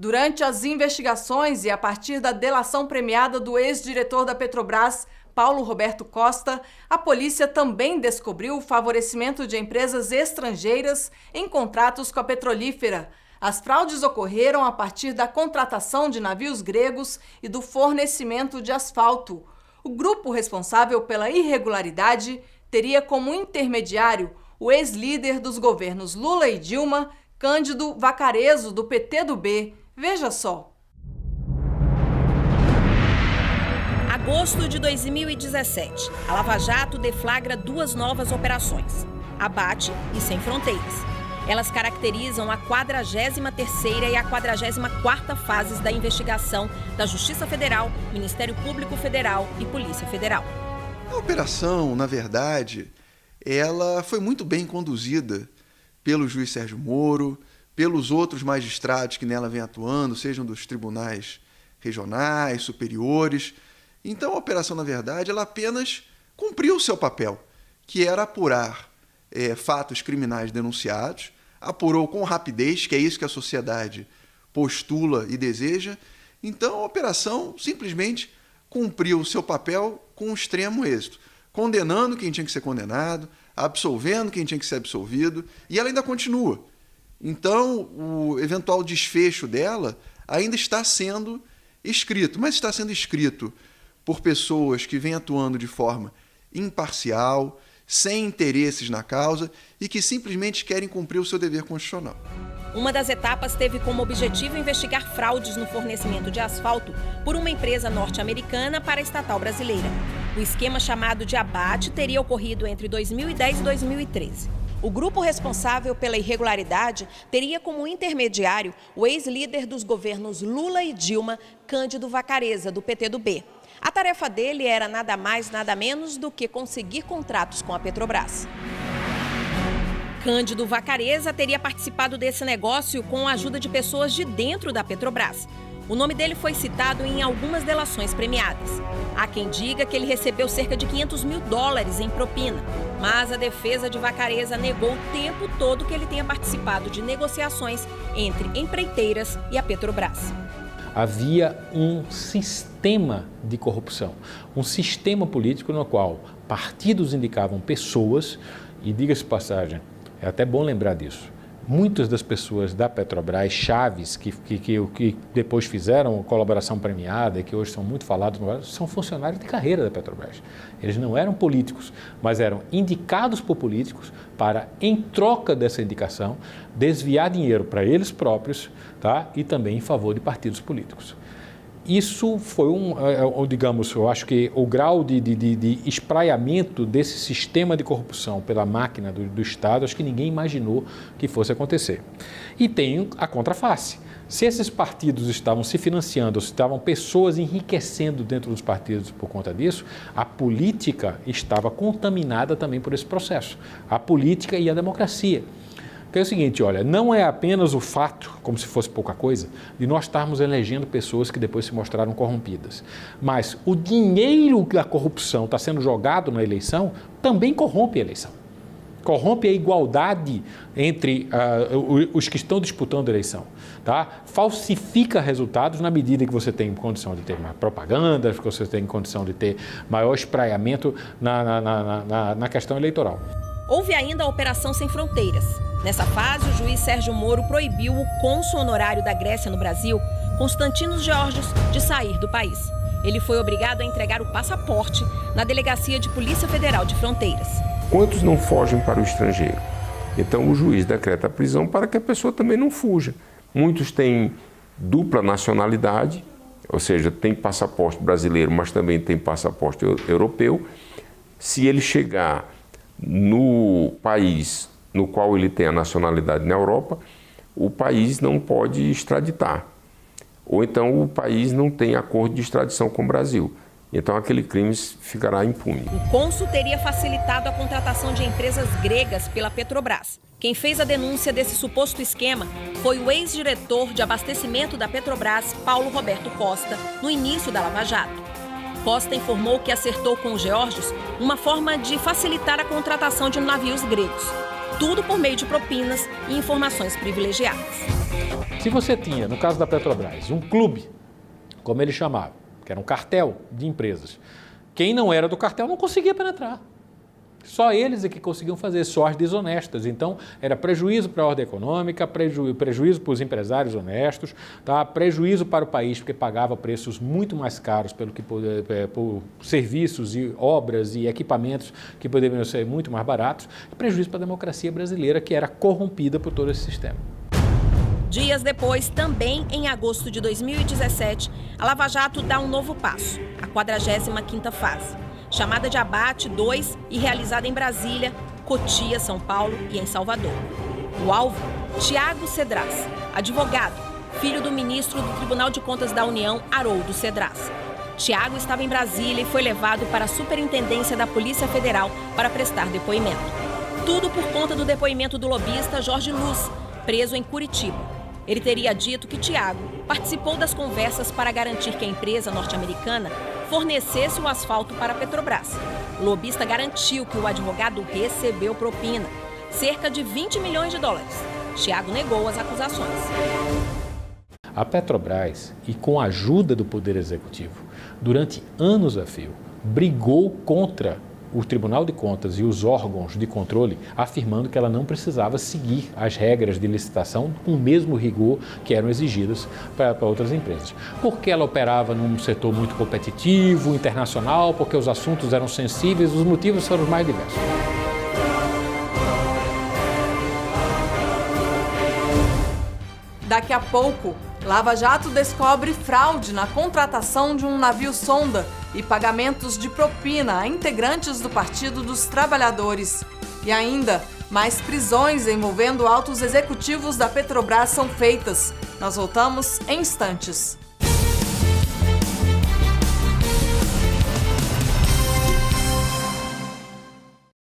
Durante as investigações e a partir da delação premiada do ex-diretor da Petrobras, Paulo Roberto Costa, a polícia também descobriu o favorecimento de empresas estrangeiras em contratos com a petrolífera. As fraudes ocorreram a partir da contratação de navios gregos e do fornecimento de asfalto. O grupo responsável pela irregularidade teria como intermediário o ex-líder dos governos Lula e Dilma, Cândido Vacarezo, do PT do B. Veja só. Agosto de 2017, a Lava Jato deflagra duas novas operações, Abate e Sem Fronteiras. Elas caracterizam a 43ª e a 44ª fases da investigação da Justiça Federal, Ministério Público Federal e Polícia Federal. A operação, na verdade, ela foi muito bem conduzida pelo juiz Sérgio Moro, pelos outros magistrados que nela vêm atuando, sejam dos tribunais regionais, superiores. Então, a operação, na verdade, ela apenas cumpriu o seu papel, que era apurar fatos criminais denunciados, apurou com rapidez, que é isso que a sociedade postula e deseja. Então, a operação simplesmente cumpriu o seu papel com extremo êxito, condenando quem tinha que ser condenado, absolvendo quem tinha que ser absolvido, e ela ainda continua. Então, o eventual desfecho dela ainda está sendo escrito, mas está sendo escrito por pessoas que vêm atuando de forma imparcial, sem interesses na causa e que simplesmente querem cumprir o seu dever constitucional. Uma das etapas teve como objetivo investigar fraudes no fornecimento de asfalto por uma empresa norte-americana para a estatal brasileira. O esquema chamado de Abate teria ocorrido entre 2010 e 2013. O grupo responsável pela irregularidade teria como intermediário o ex-líder dos governos Lula e Dilma, Cândido Vacarezo, do PT do B. A tarefa dele era nada mais, nada menos do que conseguir contratos com a Petrobras. Cândido Vacarezo teria participado desse negócio com a ajuda de pessoas de dentro da Petrobras. O nome dele foi citado em algumas delações premiadas. Há quem diga que ele recebeu cerca de $500 mil em propina, mas a defesa de Vacarezo negou o tempo todo que ele tenha participado de negociações entre empreiteiras e a Petrobras. Havia um sistema de corrupção, um sistema político no qual partidos indicavam pessoas, e diga-se de passagem, é até bom lembrar disso, muitas das pessoas da Petrobras, chaves, que depois fizeram colaboração premiada e que hoje são muito falados, são funcionários de carreira da Petrobras. Eles não eram políticos, mas eram indicados por políticos para, em troca dessa indicação, desviar dinheiro para eles próprios, tá? E também em favor de partidos políticos. Isso foi digamos, eu acho que o grau de espraiamento desse sistema de corrupção pela máquina do Estado, acho que ninguém imaginou que fosse acontecer. E tem a contraface. Se esses partidos estavam se financiando, se estavam pessoas enriquecendo dentro dos partidos por conta disso, a política estava contaminada também por esse processo. A política e a democracia. Que é o seguinte, olha, não é apenas o fato, como se fosse pouca coisa, de nós estarmos elegendo pessoas que depois se mostraram corrompidas. Mas o dinheiro da corrupção está sendo jogado na eleição também corrompe a eleição. Corrompe a igualdade entre os que estão disputando a eleição. Tá? Falsifica resultados na medida que você tem condição de ter mais propaganda, que você tem condição de ter maior espraiamento na questão eleitoral. Houve ainda a Operação Sem Fronteiras. Nessa fase, o juiz Sérgio Moro proibiu o cônsul honorário da Grécia no Brasil, Constantinos Geórgios, de sair do país. Ele foi obrigado a entregar o passaporte na Delegacia de Polícia Federal de Fronteiras. Quantos não fogem para o estrangeiro? Então, o juiz decreta a prisão para que a pessoa também não fuja. Muitos têm dupla nacionalidade, ou seja, tem passaporte brasileiro, mas também tem passaporte europeu. Se ele chegar no país no qual ele tem a nacionalidade na Europa, o país não pode extraditar. Ou então o país não tem acordo de extradição com o Brasil. Então aquele crime ficará impune. O cônsul teria facilitado a contratação de empresas gregas pela Petrobras. Quem fez a denúncia desse suposto esquema foi o ex-diretor de abastecimento da Petrobras, Paulo Roberto Costa, no início da Lava Jato. Costa informou que acertou com os Geórgios uma forma de facilitar a contratação de navios gregos. Tudo por meio de propinas e informações privilegiadas. Se você tinha, no caso da Petrobras, um clube, como ele chamava, que era um cartel de empresas, quem não era do cartel não conseguia penetrar. Só eles é que conseguiam fazer, só as desonestas. Então, era prejuízo para a ordem econômica, prejuízo para os empresários honestos, tá? Prejuízo para o país, porque pagava preços muito mais caros por serviços e obras e equipamentos que poderiam ser muito mais baratos, e prejuízo para a democracia brasileira, que era corrompida por todo esse sistema. Dias depois, também em agosto de 2017, a Lava Jato dá um novo passo, a 45ª fase. Chamada de Abate 2 e realizada em Brasília, Cotia, São Paulo e em Salvador. O alvo, Tiago Cedras, advogado, filho do ministro do Tribunal de Contas da União, Haroldo Cedras. Tiago estava em Brasília e foi levado para a Superintendência da Polícia Federal para prestar depoimento. Tudo por conta do depoimento do lobista Jorge Luz, preso em Curitiba. Ele teria dito que Tiago participou das conversas para garantir que a empresa norte-americana fornecesse o asfalto para a Petrobras. O lobista garantiu que o advogado recebeu propina, cerca de 20 milhões de dólares. Tiago negou as acusações. A Petrobras, e com a ajuda do Poder Executivo, durante anos a fio, brigou contra o Tribunal de Contas e os órgãos de controle, afirmando que ela não precisava seguir as regras de licitação com o mesmo rigor que eram exigidas para outras empresas. Porque ela operava num setor muito competitivo, internacional, porque os assuntos eram sensíveis, os motivos foram os mais diversos. Daqui a pouco, Lava Jato descobre fraude na contratação de um navio-sonda e pagamentos de propina a integrantes do Partido dos Trabalhadores. E ainda, mais prisões envolvendo altos executivos da Petrobras são feitas. Nós voltamos em instantes.